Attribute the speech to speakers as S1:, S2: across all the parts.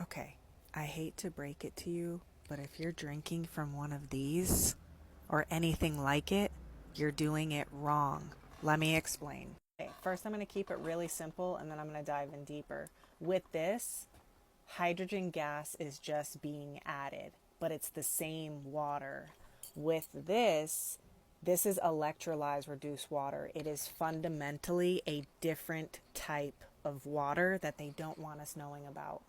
S1: Okay, I hate to break it to you, but if you're drinking from one of these or anything like it, you're doing it wrong. Let me explain. Okay, first, I'm going to keep it really simple and then I'm going to dive in deeper. With this, hydrogen gas is just being added, but it's the same water. With this is electrolyzed reduced water. It is fundamentally a different type of water that they don't want us knowing about.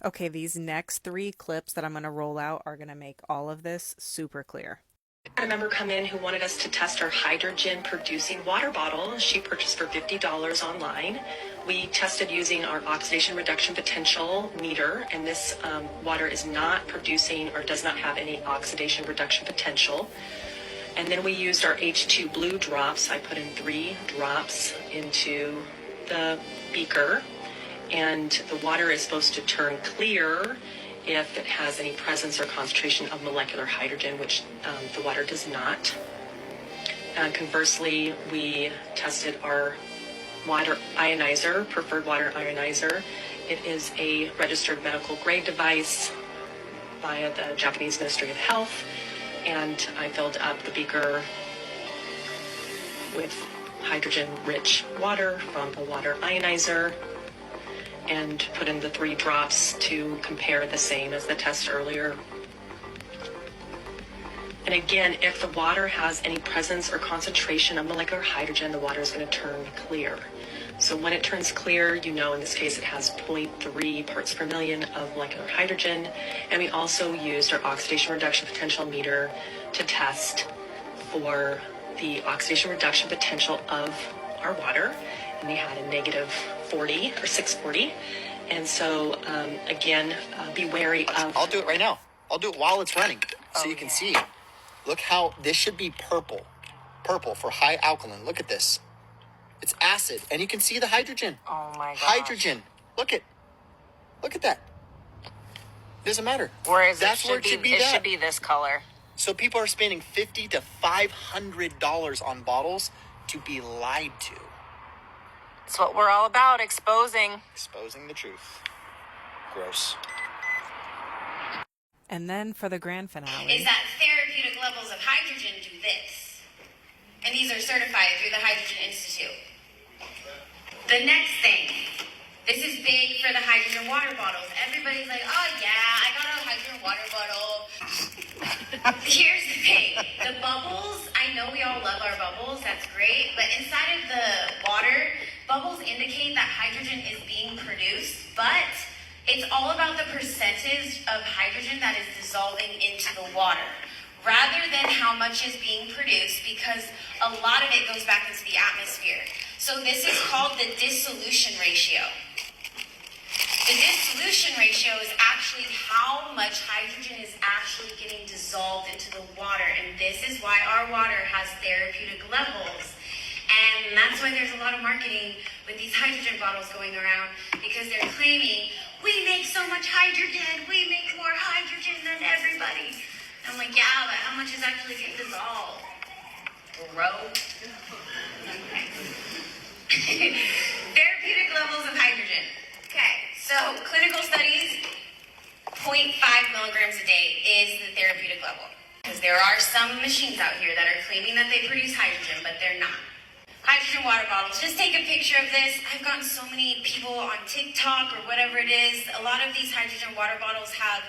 S1: Okay, these next three clips that I'm going to roll out are going to make all of this super clear.
S2: I had a member come in who wanted us to test our hydrogen producing water bottle. She purchased for $50 online. We tested using our oxidation reduction potential meter, and this water is not producing or does not have any oxidation reduction potential. And then we used our H2 blue drops. I put in 3 drops into the beaker, and the water is supposed to turn clear if it has any presence or concentration of molecular hydrogen, which the water does not. Conversely, we tested our water ionizer, preferred water ionizer. It is a registered medical grade device via the Japanese Ministry of Health, and I filled up the beaker with hydrogen-rich water from a water ionizer and put in the 3 drops to compare the same as the test earlier. And again, if the water has any presence or concentration of molecular hydrogen, the water is going to turn clear. So when it turns clear, you know in this case it has 0.3 parts per million of molecular hydrogen. And we also used our oxidation reduction potential meter to test for the oxidation reduction potential of our water. And we had a negative 40 or 640. And so, again, be wary of...
S3: I'll do it right now. I'll do it while it's running so you can see. Look how this should be purple. Purple for high alkaline. Look at this. It's acid. And you can see the hydrogen.
S4: Oh my gosh.
S3: Hydrogen. Look at that. Doesn't matter.
S4: Whereas
S3: That's where it should be.
S4: It should be this color.
S3: So people are spending $50 to $500 on bottles to be lied to.
S4: It's what we're all about, exposing
S3: the truth. Gross.
S1: And then for the grand finale.
S5: Is that therapeutic levels of hydrogen do this. And these are certified through the Hydrogen Institute. The next thing, this is big for the hydrogen water bottles. Everybody's like, oh yeah, I got a hydrogen water bottle. Here's the thing, the bubbles, I know we all love our bubbles, that's great, but inside of the water, bubbles indicate that hydrogen is being produced, but it's all about the percentage of hydrogen that is dissolving into the water, rather than how much is being produced, because a lot of it goes back into the atmosphere. So this is called the dissolution ratio. The dissolution ratio is actually how much hydrogen is actually getting dissolved into the water, and this is why our water has therapeutic levels. And that's why there's a lot of marketing with these hydrogen bottles going around, because they're claiming, we make so much hydrogen, we make more hydrogen than everybody. And I'm like, yeah, but how much is actually getting dissolved? Bro. Therapeutic levels of hydrogen. Okay, so clinical studies, 0.5 milligrams a day is the therapeutic level. Because there are some machines out here that are claiming that they produce hydrogen, but they're not. Hydrogen water bottles, just take a picture of this. I've gotten so many people on TikTok or whatever it is. A lot of these hydrogen water bottles have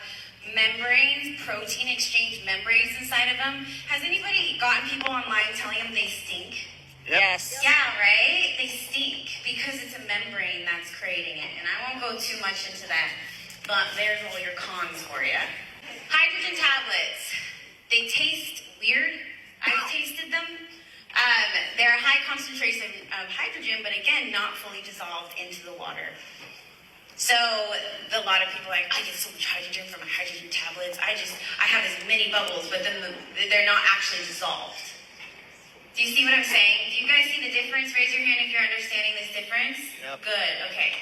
S5: membranes, protein exchange membranes inside of them. Has anybody gotten people online telling them they stink?
S3: Yep.
S4: Yes.
S5: Yeah, right? They stink because it's a membrane that's creating it. And I won't go too much into that, but there's all your cons for you. Hydrogen tablets. They taste weird. I've tasted them. They're a high concentration of hydrogen, but again, not fully dissolved into the water. So a lot of people are like, I get so much hydrogen from my hydrogen tablets. I have as many bubbles, but then they're not actually dissolved. Do you see what I'm saying? Do you guys see the difference? Raise your hand if you're understanding this difference.
S3: Yep.
S5: Good, okay.